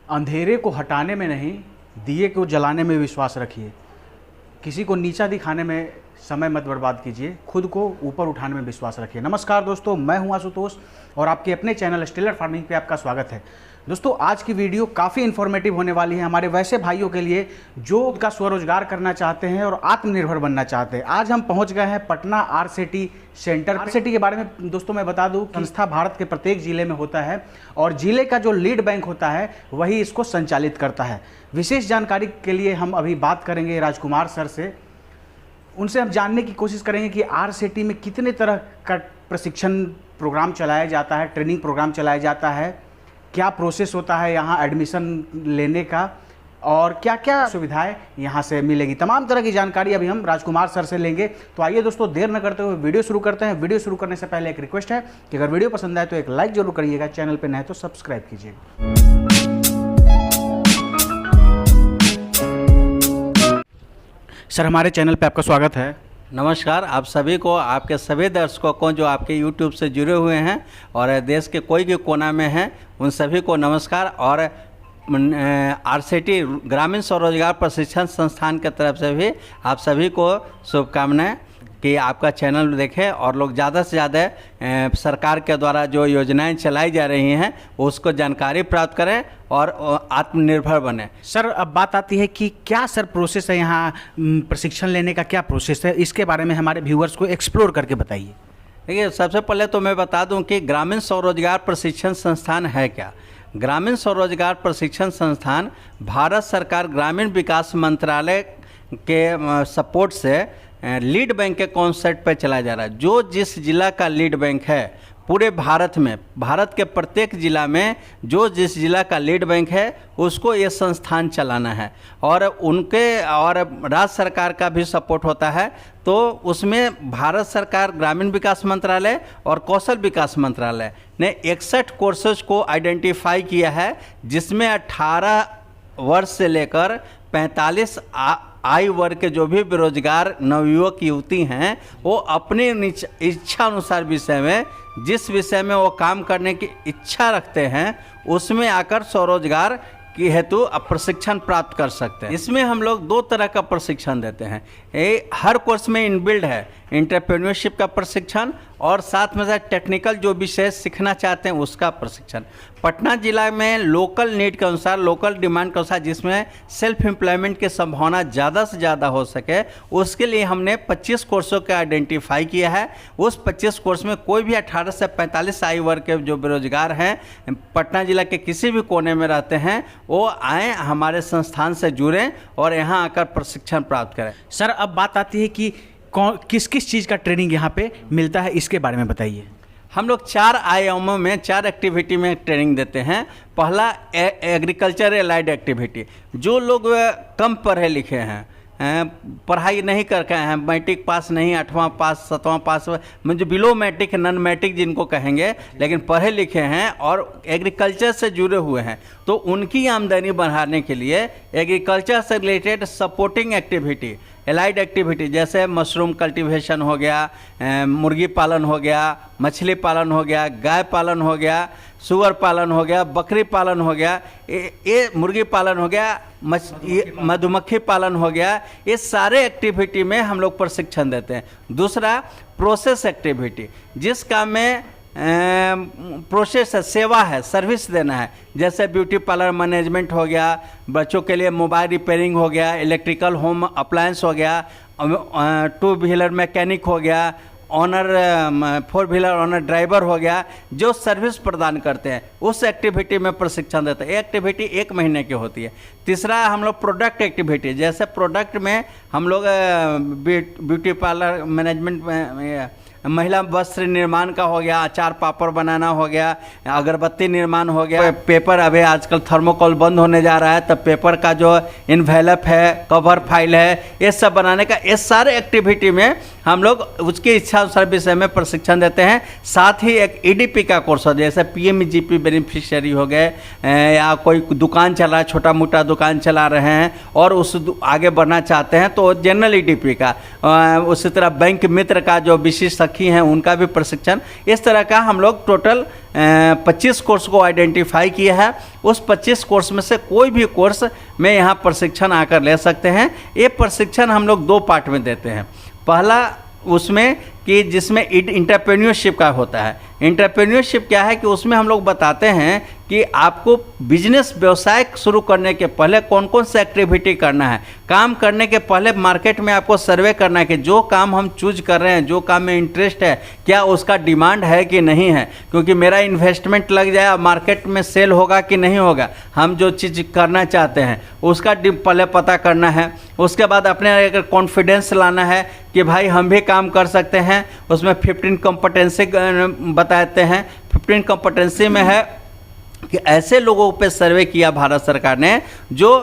अंधेरे को हटाने में नहीं, दिए को जलाने में विश्वास रखिए। किसी को नीचा दिखाने में समय मत बर्बाद कीजिए, खुद को ऊपर उठाने में विश्वास रखिए। नमस्कार दोस्तों, मैं हूं आशुतोष और आपके अपने चैनल स्टेलर फार्मिंग पे आपका स्वागत है। दोस्तों, आज की वीडियो काफ़ी इन्फॉर्मेटिव होने वाली है हमारे वैसे भाइयों के लिए जो उनका स्वरोजगार करना चाहते हैं और आत्मनिर्भर बनना चाहते हैं। आज हम पहुंच गए हैं पटना आरसेटी सेंटर। आरसेटी के बारे में दोस्तों मैं बता दूं, संस्था भारत के प्रत्येक जिले में होता है और जिले का जो लीड बैंक होता है वही इसको संचालित करता है। विशेष जानकारी के लिए हम अभी बात करेंगे राजकुमार सर से। उनसे हम जानने की कोशिश करेंगे कि आरसेटी में कितने तरह का प्रशिक्षण प्रोग्राम चलाया जाता है, ट्रेनिंग प्रोग्राम चलाया जाता है, क्या प्रोसेस होता है यहाँ एडमिशन लेने का और क्या क्या सुविधाएं यहाँ से मिलेगी। तमाम तरह की जानकारी अभी हम राजकुमार सर से लेंगे। तो आइए दोस्तों, देर न करते हुए वीडियो शुरू करते हैं। वीडियो शुरू करने से पहले एक रिक्वेस्ट है कि अगर वीडियो पसंद आए तो एक लाइक जरूर करिएगा, चैनल पर नए तो सब्सक्राइब कीजिएगा। सर, हमारे चैनल पे आपका स्वागत है। नमस्कार आप सभी को, आपके सभी दर्शकों को जो आपके YouTube से जुड़े हुए हैं और देश के कोई भी कोना में हैं, उन सभी को नमस्कार। और आरसेटी ग्रामीण स्वरोजगार प्रशिक्षण संस्थान की तरफ से भी आप सभी को शुभकामनाएं कि आपका चैनल देखें और लोग ज़्यादा से ज़्यादा सरकार के द्वारा जो योजनाएं चलाई जा रही हैं उसको जानकारी प्राप्त करें और आत्मनिर्भर बने। सर, अब बात आती है कि क्या सर प्रोसेस है यहाँ प्रशिक्षण लेने का, क्या प्रोसेस है, इसके बारे में हमारे व्यूअर्स को एक्सप्लोर करके बताइए। देखिए, सबसे पहले तो मैं बता दूं कि ग्रामीण स्वरोजगार प्रशिक्षण संस्थान है क्या। ग्रामीण स्वरोजगार प्रशिक्षण संस्थान भारत सरकार ग्रामीण विकास मंत्रालय के सपोर्ट से लीड बैंक के कॉन्सेप्ट पे चला जा रहा है। जो जिस जिला का लीड बैंक है पूरे भारत में, भारत के प्रत्येक जिला में जो जिस जिला का लीड बैंक है उसको ये संस्थान चलाना है और उनके और राज्य सरकार का भी सपोर्ट होता है। तो उसमें भारत सरकार ग्रामीण विकास मंत्रालय और कौशल विकास मंत्रालय ने 61 कोर्सेज को आइडेंटिफाई किया है, जिसमें 18 वर्ष से लेकर 45 आयु वर्ग के जो भी बेरोजगार नवयुवक युवती हैं वो अपनी इच्छा अनुसार विषय में, जिस विषय में वो काम करने की इच्छा रखते हैं उसमें आकर स्वरोजगार की हेतु प्रशिक्षण प्राप्त कर सकते हैं। इसमें हम लोग 2 तरह का प्रशिक्षण देते हैं। हर कोर्स में इनबिल्ड है एंटरप्रेन्योरशिप का प्रशिक्षण और साथ में साथ टेक्निकल जो विषय सीखना चाहते हैं उसका प्रशिक्षण। पटना जिला में लोकल नीड के अनुसार, लोकल डिमांड के अनुसार, जिसमें सेल्फ एम्प्लॉयमेंट की संभावना ज़्यादा से ज़्यादा हो सके, उसके लिए हमने 25 कोर्सों का आइडेंटिफाई किया है। उस 25 कोर्स में कोई भी 18 से 45 आयु वर्ग के जो बेरोजगार हैं, पटना जिला के किसी भी कोने में रहते हैं, वो आएँ, हमारे संस्थान से जुड़ें और यहाँ आकर प्रशिक्षण प्राप्त करें। सर, अब बात आती है कि किस किस चीज़ का ट्रेनिंग यहाँ पे मिलता है, इसके बारे में बताइए। हम लोग 4 आयामों में 4 एक्टिविटी में ट्रेनिंग देते हैं। पहला एग्रीकल्चर एलाइड एक्टिविटी। जो लोग कम पढ़े लिखे हैं, पढ़ाई नहीं करके हैं, मैट्रिक पास नहीं, 8वां पास, 7वां पास, मुझे बिलो मैट्रिक, नॉन मैट्रिक जिनको कहेंगे, लेकिन पढ़े लिखे हैं और एग्रीकल्चर से जुड़े हुए हैं, तो उनकी आमदनी बढ़ाने के लिए एग्रीकल्चर से related supporting activity, allied activity, जैसे मशरूम कल्टीवेशन हो गया, मुर्गी पालन हो गया, मछली पालन हो गया, गाय पालन हो गया, सुअर पालन हो गया, बकरी पालन हो गया, ये मुर्गी पालन हो गया, मधुमक्खी पालन हो गया, ये सारे एक्टिविटी में हम लोग प्रशिक्षण देते हैं। दूसरा प्रोसेस एक्टिविटी, जिस काम में प्रोसेस है, सेवा है, सर्विस देना है, जैसे ब्यूटी पार्लर मैनेजमेंट हो गया, बच्चों के लिए मोबाइल रिपेयरिंग हो गया, इलेक्ट्रिकल होम अप्लायंस हो गया, 2 व्हीलर मैकेनिक हो गया, ऑनर 4 व्हीलर ऑनर ड्राइवर हो गया, जो सर्विस प्रदान करते हैं उस एक्टिविटी में प्रशिक्षण देते हैं। एक्टिविटी 1 महीने की होती है। तीसरा हम लोग प्रोडक्ट एक्टिविटी, जैसे प्रोडक्ट में हम लोग ब्यूटी पार्लर मैनेजमेंट में महिला वस्त्र निर्माण का हो गया, अचार पापड़ बनाना हो गया, अगरबत्ती निर्माण हो गया, पेपर, अभी आजकल थर्मोकोल बंद होने जा रहा है, तब पेपर का जो इन्वेलप है, कवर फाइल है, ये सब बनाने का, ये सारे एक्टिविटी में हम लोग उसकी इच्छा अनुसार विषय में प्रशिक्षण देते हैं। साथ ही एक ईडीपी का कोर्स होता है, जैसे पीएमजीपी बेनिफिशियरी हो गए, या कोई दुकान चला, छोटा मोटा दुकान चला रहे हैं और उस आगे बढ़ना चाहते हैं तो जनरल ईडीपी का, उसी तरह बैंक मित्र का जो विशिष्ट सखी हैं उनका भी प्रशिक्षण। इस तरह का हम लोग टोटल 25 कोर्स को आइडेंटिफाई किया है। उस 25 कोर्स में से कोई भी कोर्स में यहाँ प्रशिक्षण आकर ले सकते हैं। ये प्रशिक्षण हम लोग 2 पार्ट में देते हैं। पहला उसमें कि जिसमें एंटरप्रेन्योरशिप का होता है। एंटरप्रेन्योरशिप क्या है कि उसमें हम लोग बताते हैं कि आपको बिजनेस व्यवसाय शुरू करने के पहले कौन कौन सा एक्टिविटी करना है। काम करने के पहले मार्केट में आपको सर्वे करना है कि जो काम हम चूज कर रहे हैं, जो काम में इंटरेस्ट है, क्या उसका डिमांड है कि नहीं है, क्योंकि मेरा इन्वेस्टमेंट लग जाए, मार्केट में सेल होगा कि नहीं होगा। हम जो चीज़ करना चाहते हैं उसका पहले पता करना है। उसके बाद अपने अगर कॉन्फिडेंस लाना है कि भाई हम भी काम कर सकते हैं। उसमें 15 कॉम्पिटेंसी बताते हैं। 15 कॉम्पिटेंसी में है कि ऐसे लोगों पे सर्वे किया भारत सरकार ने जो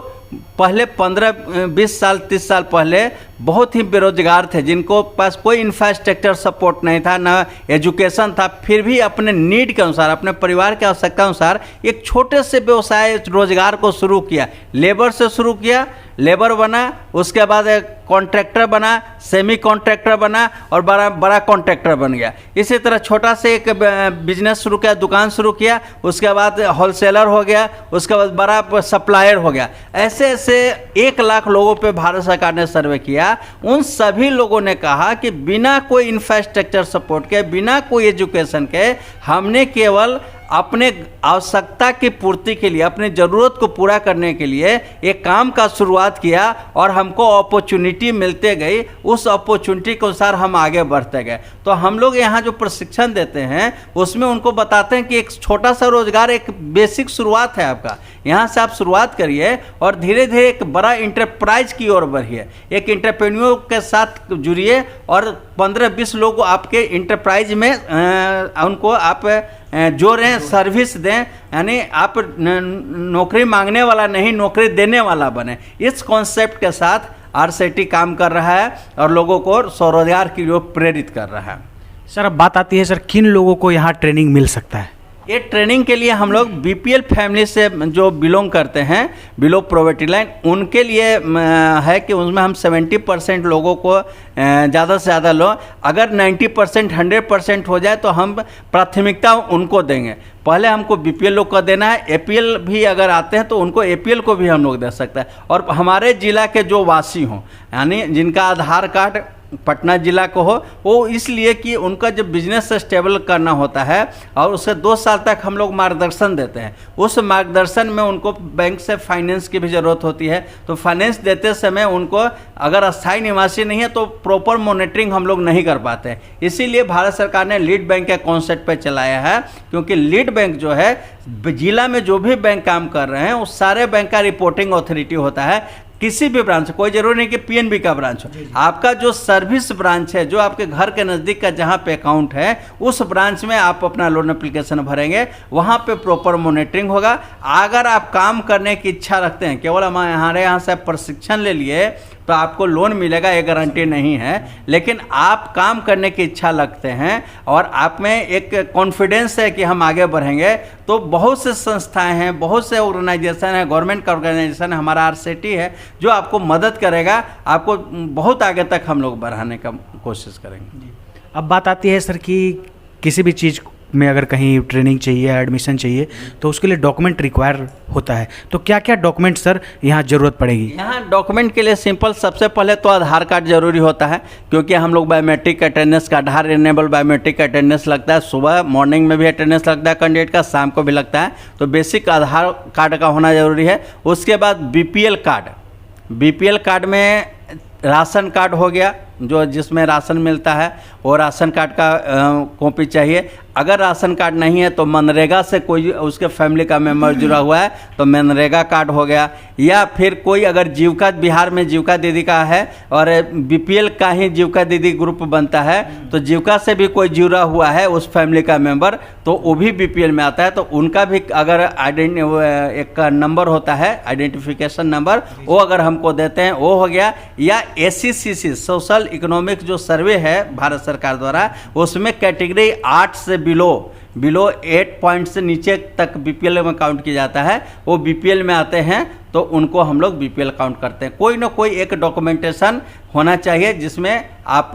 पहले 15-20 साल 30 साल पहले बहुत ही बेरोजगार थे, जिनको पास कोई इंफ्रास्ट्रक्चर सपोर्ट नहीं था, ना एजुकेशन था, फिर भी अपने नीड के अनुसार, अपने परिवार के आवश्यकता अनुसार एक छोटे से व्यवसाय रोजगार को शुरू किया। लेबर से शुरू किया, लेबर बना, उसके बाद एक कॉन्ट्रैक्टर बना, सेमी कॉन्ट्रैक्टर बना और बड़ा कॉन्ट्रैक्टर बन गया। इसी तरह छोटा से एक बिजनेस शुरू किया, दुकान शुरू किया, उसके बाद होलसेलर हो गया, उसके बाद बड़ा सप्लायर हो गया। ऐसे ऐसे 1 लाख लोगों पे भारत सरकार ने सर्वे किया। उन सभी लोगों ने कहा कि बिना कोई इंफ्रास्ट्रक्चर सपोर्ट के, बिना कोई एजुकेशन के, हमने केवल अपने आवश्यकता की पूर्ति के लिए, अपनी ज़रूरत को पूरा करने के लिए एक काम का शुरुआत किया और हमको अपॉर्चुनिटी मिलते गई। उस अपॉर्चुनिटी के अनुसार हम आगे बढ़ते गए। तो हम लोग यहाँ जो प्रशिक्षण देते हैं उसमें उनको बताते हैं कि एक छोटा सा रोजगार एक बेसिक शुरुआत है आपका। यहाँ से आप शुरुआत करिए और धीरे धीरे एक बड़ा इंटरप्राइज की ओर बढ़िए। एक एंटरप्रेन्योर के साथ जुड़िए और 15-20 लोग आपके इंटरप्राइज में उनको आप जोड़ें, सर्विस दें। यानी आप नौकरी मांगने वाला नहीं, नौकरी देने वाला बने। इस कॉन्सेप्ट के साथ आरसेटी काम कर रहा है और लोगों को स्वरोजगार की ओर प्रेरित कर रहा है। सर अब बात आती है सर, किन लोगों को यहाँ ट्रेनिंग मिल सकता है? ये ट्रेनिंग के लिए हम लोग बीपीएल फैमिली से जो बिलोंग करते हैं, बिलो पॉवर्टी लाइन, उनके लिए है कि उसमें हम 70% लोगों को ज़्यादा से ज़्यादा लो, अगर 90% 100% हो जाए तो हम प्राथमिकता उनको देंगे। पहले हमको बीपीएल लोग को देना है। एपीएल भी अगर आते हैं तो उनको एपीएल को भी हम लोग दे सकते हैं। और हमारे ज़िला के जो वासी हों, यानी जिनका आधार कार्ड पटना जिला को हो, वो इसलिए कि उनका जब बिजनेस स्टेबल करना होता है और उसे 2 साल तक हम लोग मार्गदर्शन देते हैं। उस मार्गदर्शन में उनको बैंक से फाइनेंस की भी ज़रूरत होती है। तो फाइनेंस देते समय उनको अगर अस्थायी निवासी नहीं है तो प्रॉपर मॉनिटरिंग हम लोग नहीं कर पाते। इसीलिए भारत सरकार ने लीड बैंक के कॉन्सेप्ट पे चलाया है, क्योंकि लीड बैंक जो है जिला में जो भी बैंक काम कर रहे हैं उस सारे बैंक का रिपोर्टिंग अथॉरिटी होता है। किसी भी ब्रांच, कोई जरूरी नहीं कि पीएनबी का ब्रांच हो, आपका जो सर्विस ब्रांच है, जो आपके घर के नज़दीक का जहाँ पे अकाउंट है, उस ब्रांच में आप अपना लोन एप्लीकेशन भरेंगे, वहाँ पे प्रॉपर मॉनिटरिंग होगा। अगर आप काम करने की इच्छा रखते हैं, केवल हमारे यहाँ से प्रशिक्षण ले लिए तो आपको लोन मिलेगा, ये गारंटी नहीं है। लेकिन आप काम करने की इच्छा रखते हैं और आप में एक कॉन्फिडेंस है कि हम आगे बढ़ेंगे, तो बहुत से संस्थाएं हैं, बहुत से ऑर्गेनाइजेशन है, गवर्नमेंट का ऑर्गेनाइजेशन है, हमारा आरसेटी है, जो आपको मदद करेगा। आपको बहुत आगे तक हम लोग बढ़ाने का कोशिश करेंगे। अब बात आती है सर कि किसी भी चीज़ में अगर कहीं ट्रेनिंग चाहिए, एडमिशन चाहिए, तो उसके लिए डॉक्यूमेंट रिक्वायर होता है। तो क्या क्या डॉक्यूमेंट सर यहाँ ज़रूरत पड़ेगी? यहाँ डॉक्यूमेंट के लिए सिंपल, सबसे पहले तो आधार कार्ड जरूरी होता है, क्योंकि हम लोग बायोमेट्रिक अटेंडेंस का, आधार इनेबल बायोमेट्रिक अटेंडेंस लगता है। सुबह मॉर्निंग में भी अटेंडेंस लगता है कैंडिडेट का, शाम को भी लगता है। तो बेसिक आधार कार्ड का होना जरूरी है। उसके बाद बीपीएल कार्ड, बीपीएल कार्ड में राशन कार्ड हो गया, जो जिसमें राशन मिलता है। वो राशन कार्ड का कॉपी चाहिए। अगर राशन कार्ड नहीं है तो मनरेगा से कोई उसके फैमिली का मेम्बर जुड़ा हुआ है तो मनरेगा कार्ड हो गया, या फिर कोई अगर जीविका, बिहार में जीविका दीदी का है और बीपीएल का ही जीविका दीदी ग्रुप बनता है तो जीविका से भी कोई जुड़ा हुआ है उस फैमिली का मेंबर तो वो भी बीपीएल में आता है, तो उनका भी अगर एक नंबर होता है आइडेंटिफिकेशन नंबर, वो अगर हमको देते हैं वो हो गया। या एससीसीसी सोशल इकोनॉमिक जो सर्वे है भारत सरकार द्वारा, उसमें कैटेगरी 8 से बिलो 8 पॉइंट से नीचे तक बीपीएल में काउंट किया जाता है, वो बीपीएल में आते हैं तो उनको हम लोग बीपीएल काउंट करते हैं। कोई ना कोई एक डॉक्यूमेंटेशन होना चाहिए जिसमें आप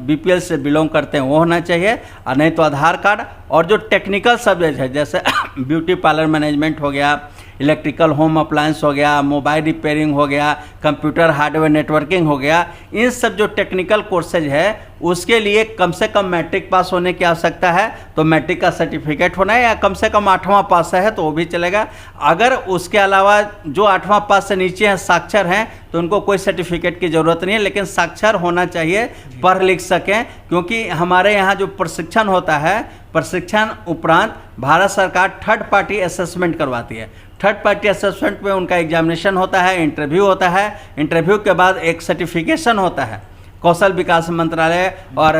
बीपीएल से बिलोंग करते हैं वो होना चाहिए, और नहीं तो आधार कार्ड। और जो टेक्निकल सब्जेक्ट है जैसे ब्यूटी पार्लर मैनेजमेंट हो गया, इलेक्ट्रिकल होम अप्लायंस हो गया, मोबाइल रिपेयरिंग हो गया, कंप्यूटर हार्डवेयर नेटवर्किंग हो गया, इन सब जो टेक्निकल कोर्सेज है उसके लिए कम से कम मैट्रिक पास होने की आवश्यकता है, तो मैट्रिक का सर्टिफिकेट होना है, या कम से कम 8वां पास है तो वो भी चलेगा। अगर उसके अलावा जो 8वां पास से नीचे हैं, साक्षर हैं, तो उनको कोई सर्टिफिकेट की ज़रूरत नहीं है, लेकिन साक्षर होना चाहिए, पढ़ लिख सकें। क्योंकि हमारे यहाँ जो प्रशिक्षण होता है, प्रशिक्षण उपरांत भारत सरकार थर्ड पार्टी असेसमेंट करवाती है। थर्ड पार्टी असेसमेंट में उनका एग्जामिनेशन होता है, इंटरव्यू होता है, इंटरव्यू के बाद एक सर्टिफिकेशन होता है कौशल विकास मंत्रालय और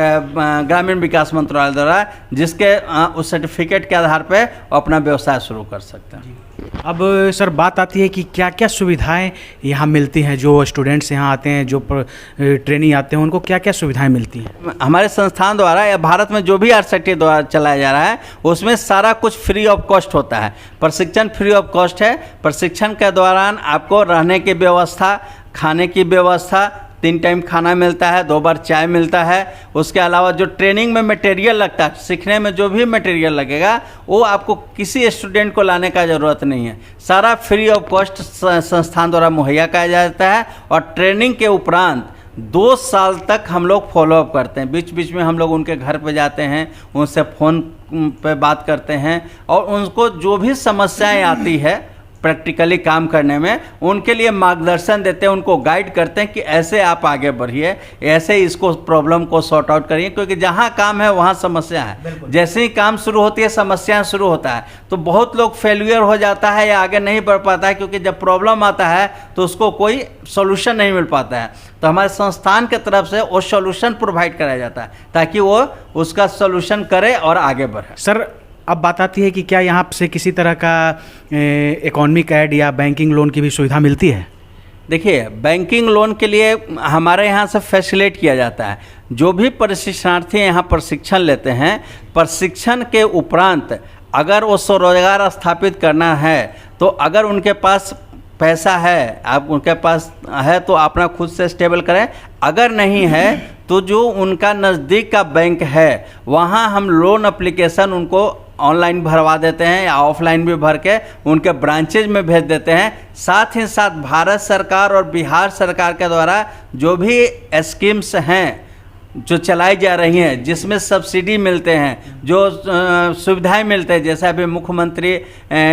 ग्रामीण विकास मंत्रालय द्वारा, जिसके उस सर्टिफिकेट के आधार पर अपना व्यवसाय शुरू कर सकते हैं। अब सर बात आती है कि क्या क्या सुविधाएं यहाँ मिलती हैं, जो स्टूडेंट्स यहाँ आते हैं, जो ट्रेनी आते हैं, उनको क्या क्या सुविधाएं मिलती हैं? हमारे संस्थान द्वारा या भारत में जो भी आरसीटी द्वारा चलाया जा रहा है उसमें सारा कुछ फ्री ऑफ कॉस्ट होता है। प्रशिक्षण फ्री ऑफ कॉस्ट है। प्रशिक्षण के दौरान आपको रहने की व्यवस्था, खाने की व्यवस्था, 3 टाइम खाना मिलता है, 2 बार चाय मिलता है। उसके अलावा जो ट्रेनिंग में मटेरियल लगता है, सीखने में जो भी मटेरियल लगेगा वो आपको किसी स्टूडेंट को लाने का ज़रूरत नहीं है, सारा फ्री ऑफ कॉस्ट संस्थान द्वारा मुहैया किया जाता है। और ट्रेनिंग के उपरांत 2 साल तक हम लोग फॉलोअप करते हैं। बीच बीच में हम लोग उनके घर पे जाते हैं, उनसे फ़ोन पे बात करते हैं, और उनको जो भी समस्याएं आती है प्रैक्टिकली काम करने में, उनके लिए मार्गदर्शन देते हैं, उनको गाइड करते हैं कि ऐसे आप आगे बढ़िए, ऐसे इसको प्रॉब्लम को सॉर्ट आउट करिए। क्योंकि जहाँ काम है वहाँ समस्या है, जैसे ही काम शुरू होती है समस्याएं शुरू होता है, तो बहुत लोग फेल्यूर हो जाता है या आगे नहीं बढ़ पाता है, क्योंकि जब प्रॉब्लम आता है तो उसको कोई सोल्यूशन नहीं मिल पाता है। तो हमारे संस्थान की तरफ से वो सोल्यूशन प्रोवाइड कराया जाता है ताकि वो उसका सोल्यूशन करे और आगे बढ़े। सर अब बात आती है कि क्या यहाँ से किसी तरह का इकोनॉमिक ऐड या बैंकिंग लोन की भी सुविधा मिलती है? देखिए, बैंकिंग लोन के लिए हमारे यहाँ से फैसिलिटेट किया जाता है। जो भी प्रशिक्षणार्थी यहाँ प्रशिक्षण लेते हैं, प्रशिक्षण के उपरांत अगर वो स्वरोजगार स्थापित करना है तो अगर उनके पास पैसा है, आप उनके पास है तो अपना खुद से स्टेबल करें। अगर नहीं है तो जो उनका नज़दीक का बैंक है वहाँ हम लोन एप्लीकेशन उनको ऑनलाइन भरवा देते हैं या ऑफलाइन भी भर के उनके ब्रांचेज में भेज देते हैं। साथ ही साथ भारत सरकार और बिहार सरकार के द्वारा जो भी स्कीम्स हैं जो चलाई जा रही हैं, जिसमें सब्सिडी मिलते हैं, जो सुविधाएं मिलते हैं, जैसे अभी मुख्यमंत्री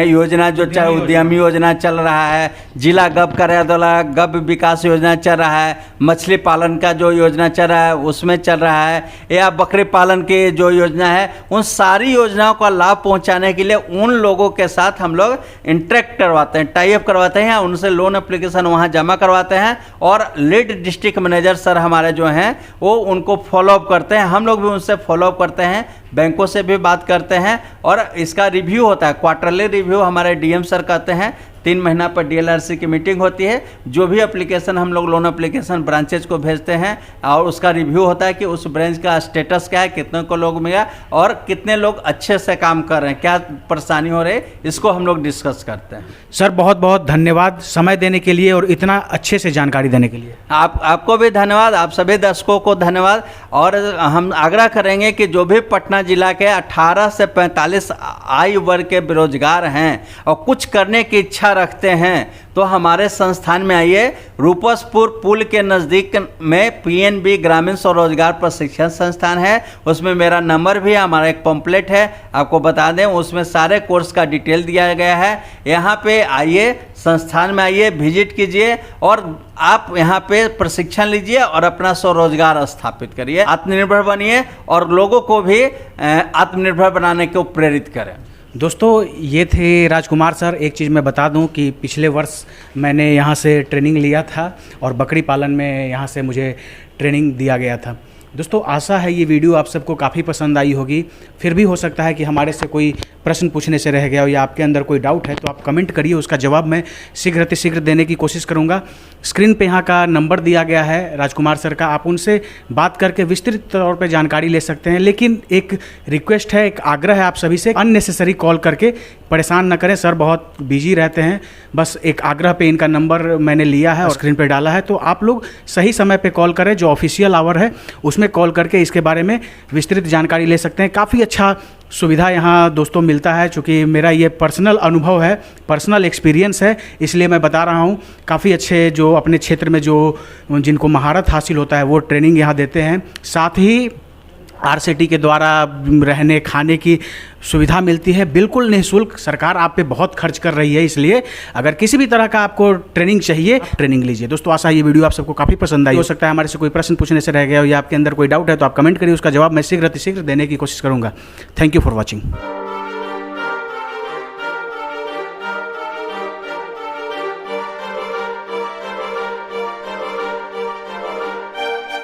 योजना जो उद्यमी योजना चल रहा है, जिला गब कार्यालय द्वारा गब विकास योजना चल रहा है, मछली पालन का जो योजना चल रहा है उसमें चल रहा है, या बकरी पालन की जो योजना है, उन सारी योजनाओं का लाभ पहुंचाने के लिए उन लोगों के साथ हम लोग इंटरेक्ट करवाते हैं, टाई अप करवाते हैं, उनसे लोन एप्लीकेशन वहाँ जमा करवाते हैं। और लीड डिस्ट्रिक्ट मैनेजर सर हमारे जो हैं वो उनको फॉलोअप करते हैं, हम लोग भी उनसे फॉलोअप करते हैं, बैंकों से भी बात करते हैं, और इसका रिव्यू होता है, क्वार्टरली रिव्यू हमारे डीएम सर करते हैं। 3 महीना पर डीएलआरसी की मीटिंग होती है, जो भी एप्लीकेशन हम लोग लोन एप्लीकेशन ब्रांचेज को भेजते हैं और उसका रिव्यू होता है कि उस ब्रांच का स्टेटस क्या है, कितने को लोग मिला और कितने लोग अच्छे से काम कर रहे हैं, क्या परेशानी हो रही है, इसको हम लोग डिस्कस करते हैं। सर बहुत बहुत धन्यवाद समय देने के लिए और इतना अच्छे से जानकारी देने के लिए। आपको भी धन्यवाद, आप सभी दर्शकों को धन्यवाद। और हम आग्रह करेंगे कि जो भी पटना जिला के 18 से 45 आयु वर्ग के बेरोजगार हैं और कुछ करने की इच्छा इच्छा रखते हैं तो हमारे संस्थान में आइए। रूपसपुर पुल के नज़दीक में पीएनबी ग्रामीण स्वरोजगार प्रशिक्षण संस्थान है, उसमें मेरा नंबर भी है, हमारा एक पम्पलेट है, आपको बता दें, उसमें सारे कोर्स का डिटेल दिया गया है। यहाँ पे आइए, संस्थान में आइए, विजिट कीजिए और आप यहाँ पे प्रशिक्षण लीजिए और अपना स्वरोजगार स्थापित करिए, आत्मनिर्भर बनिए और लोगों को भी आत्मनिर्भर बनाने को प्रेरित करें। दोस्तों, ये थे राजकुमार सर। एक चीज़ मैं बता दूं कि पिछले वर्ष मैंने यहाँ से ट्रेनिंग लिया था और बकरी पालन में यहाँ से मुझे ट्रेनिंग दिया गया था। दोस्तों, आशा है ये वीडियो आप सबको काफ़ी पसंद आई होगी। फिर भी हो सकता है कि हमारे से कोई प्रश्न पूछने से रह गया हो या आपके अंदर कोई डाउट है तो आप कमेंट करिए, उसका जवाब मैं शीघ्र अतिशीघ्र देने की कोशिश करूंगा। स्क्रीन पे यहाँ का नंबर दिया गया है राजकुमार सर का, आप उनसे बात करके विस्तृत तौर पे जानकारी ले सकते हैं। लेकिन एक रिक्वेस्ट है, एक आग्रह है आप सभी से, अननेसेसरी कॉल करके परेशान न करें, सर बहुत बिजी रहते हैं। बस एक आग्रह पे इनका नंबर मैंने लिया है और स्क्रीन पे डाला है, तो आप लोग सही समय पे कॉल करें, जो ऑफिशियल आवर है उसमें कॉल करके इसके बारे में विस्तृत जानकारी ले सकते हैं। काफ़ी अच्छा सुविधा यहाँ दोस्तों मिलता है, चूँकि मेरा ये पर्सनल अनुभव है, पर्सनल एक्सपीरियंस है, इसलिए मैं बता रहा हूँ। काफ़ी अच्छे जो अपने क्षेत्र में जो जिनको महारत हासिल होता है वो ट्रेनिंग यहाँ देते हैं। साथ ही आरसीटी के द्वारा रहने खाने की सुविधा मिलती है, बिल्कुल निःशुल्क। सरकार आप पे बहुत खर्च कर रही है, इसलिए अगर किसी भी तरह का आपको ट्रेनिंग चाहिए, ट्रेनिंग लीजिए। दोस्तों, आशा ये वीडियो आप सबको काफ़ी पसंद आई। हो सकता है हमारे से कोई प्रश्न पूछने से रह गया हो या आपके अंदर कोई डाउट है तो आप कमेंट करिए, उसका जवाब मैं शीघ्र अतिशीघ्र देने की कोशिश करूँगा। Thank you for watching.